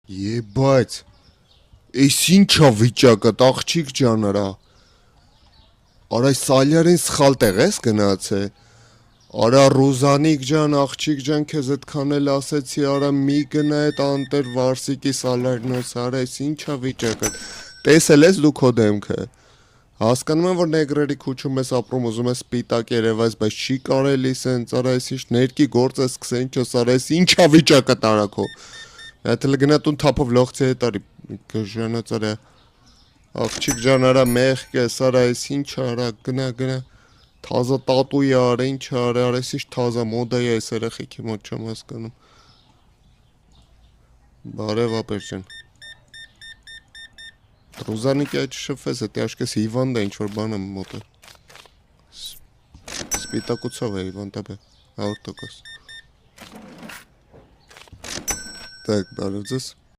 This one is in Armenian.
Ебать, էս ինչա վիճակը, աղջիկ ջան արա։ Արա Սալյարին սխալ տեղ ես գնացե։ Արա Ռուզանիկ ջան, աղջիկ ջան, քեզ այդքան էլ ասեցի, արա մի գնա այդ անտեր Վարսիկի Սալարնոց, արա էս ինչա վիճակը։ Տեսել ես դու քո դեմքը։ Հասկանում եմ, որ նեգրերի քուչում ես ապրում, ուզում ես սպիտակ երևաս, բայց չի կարելի սենց, արա էս ինչ ներքի գործ ես սկսեն չոս, արա էս ինչա վիճակը տարակո։ Եթե գնա տուն թափով լողցի հետ արի, գժանոց արա, աղջիկ ջան արա մեղք ես, արա էս ինչա արա, գնա, թազա տատուի արա, ինչա արա, էս ինչ թազա մոդա է այս երեխեքի մոտ չեմ հասկանում։ Բարև ապեր ջան։ Ռուզանիկի այդ շփվես, դա աշկես հիվանդ է, ինչ-որ բան եմ մոտը։ Սպիտակուցով է հիվանդ է, 100%։ Так, բարև ձեզ։